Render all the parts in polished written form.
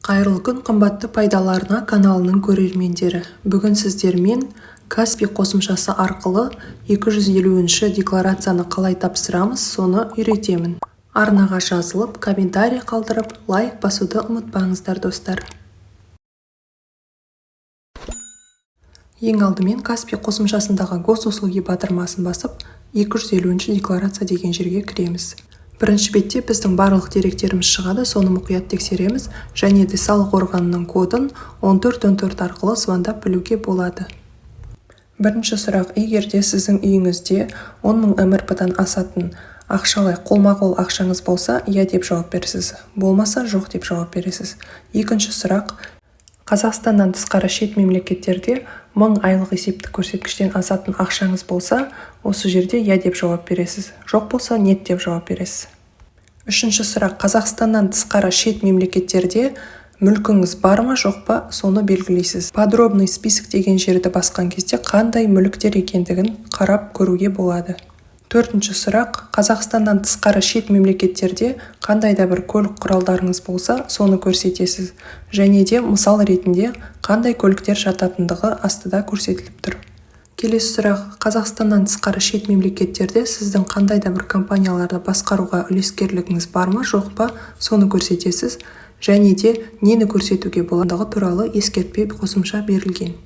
Қайырлы күн, қымбатты пайдаларына каналының көрермендері. Бүгін сіздермен Каспи қосымшасы арқылы 250-ші декларацияны қалай тапсырамыз, соны үйретемін. Арнаға жазылып, комментарий қалдырып, лайк басуды ұмытпаңыздар, достар. Ең алдымен Каспи қосымшасындағы госуслуги батырмасын басып, 250-ші декларация деген жерге кіреміз. Бірінші бетте біздің барлық деректеріміз шығады, соны мұқият тексереміз, және де салық органының кодын 1414 арқылы звондап білуге болады. Бірінші сұрақ: егер де сіздің үйіңізде 10 000 МРП-дан асатын ақшалай қолма-қол ақшаңыз болса, иә деп жауап бересіз, болмаса жоқ деп жауап бересіз. Екінші сұрақ: Қазақстаннан тысқары шет мемлекеттерде 1000 айлық есептік көрсеткіштен асатын ақшаңыз болса, осы жерде иә деп жауап бересіз, жоқ болса нет деп жауап бересіз. Үшінші сұрақ: Қазақстаннан тысқары шет мемлекеттерде мүлкіңіз бар ма, жоқ па, соны белгілейсіз. Подробный список деген жерді басқан кезде қандай мүліктер екендігін қарап көруге болады. Төртінші сұрақ: Қазақстаннан тысқары шет мемлекеттерде қандай да бір көлік құралдарыңыз болса, соны көрсетесіз, және де мысал ретінде қандай көліктер жататындығы астыда көрсетіліп тұр. Келесі сұрақ: Қазақстаннан тысқары шет мемлекеттерде сіздің қандай да бір компанияларды басқаруға үлескерлігіңіз бар ма, жоқ па, соны көрсетесіз, және де нені көрсетуге болатындығы туралы ескертпе қосымша берілген.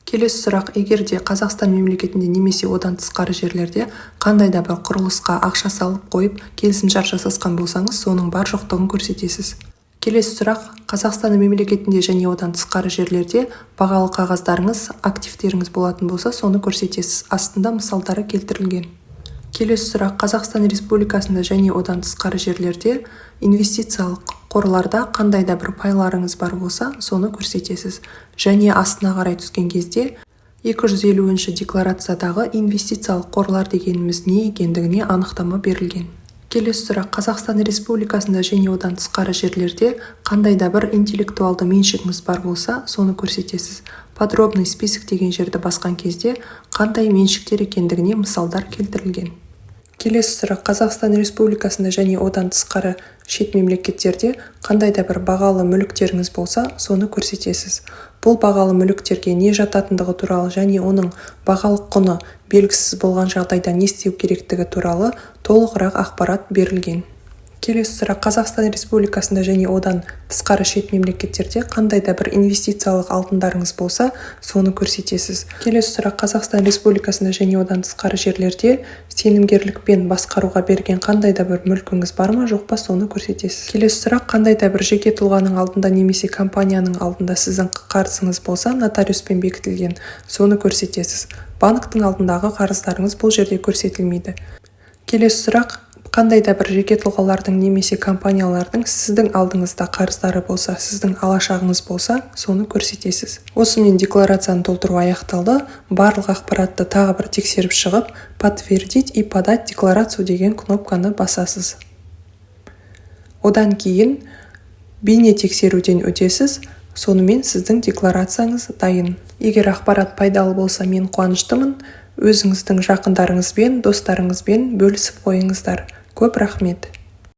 Келесі сұрақ: егер де Қазақстан мемлекетінде немесе одан тысқары жерлерде қандай да бір құрылысқа ақша салып қойып келісімшарт жасасқан болсаңыз, соның бар жоқтығын көрсетесіз. Келесі сұрақ: Қазақстан мемлекетінде және одан тысқары жерлерде бағалы қағаздарыңыз, активтеріңіз болатын болса, соны көрсетесіз. Астында мысалдары келтірілген. Келесі сұрақ: Қазақстан Республикасында және одан тысқары жерлерде инвестициялық қорларда қандай да бір пайларыңыз бар болса, соны көрсетесіз. Және астына қарай түскен кезде 250-ші декларациядағы инвестициялық қорлар дегеніміз не екендігіне анықтама берілген. Келесі сұрақ: Қазақстан Республикасында және одан тысқары жерлерде қандай да бір интеллектуалды меншігіңіз бар болса, соны көрсетесіз. Подробный список деген жерді басқан кезде қандай меншіктер екендігіне мысалдар келтірілген. Келесі сұрақ: Қазақстан Республикасында және одан тысқары шет мемлекеттерде қандай да бір бағалы мүліктеріңіз болса, соны көрсетесіз. Бұл бағалы мүліктерге не жататындығы туралы және оның бағалық құны белгісіз болған жағдайда не істеу керектігі туралы толығырақ ақпарат берілген. Келесі сұрақ: Қазақстан Республикасында және одан тысқары шет мемлекеттерде қандай да бір инвестициялық алтындарыңыз болса, соны көрсетесіз. Келесі сұрақ: Қазақстан Республикасында және одан тысқары жерлерде сенімгерлікпен басқаруға берген қандай да бір мүлкіңіз бар ма, жоқ па, соны көрсетесіз. Келесі сұрақ: қандай да бір жеке тұлғаның алдында немесе компанияның алдында сіздің қарызыңыз болса, нотариуспен бекітілген, соны көрсетесіз. Банктың алдындағы қарыздарыңыз бұл жерде көрсетілмейді. Келесі сұрақ: қандай да бір жеке тұлғалардың немесе компаниялардың сіздің алдыңызда қарыздары болса, сіздің алашағыңыз болса, соны көрсетесіз. Осымен декларацияны толтыру аяқталды. Барлық ақпаратты тағы бір тексеріп шығып, подтвердить и подать декларацию деген кнопканы басасыз. Одан кейін бейне тексеруден өтесіз, сонымен сіздің декларацияңыз дайын. Егер ақпарат пайдалы болса, мен қуаныштымын. Өзіңіздің жақындарыңызбен, достарыңызбен бөлісіп қойыңыздар. Көп рахмет.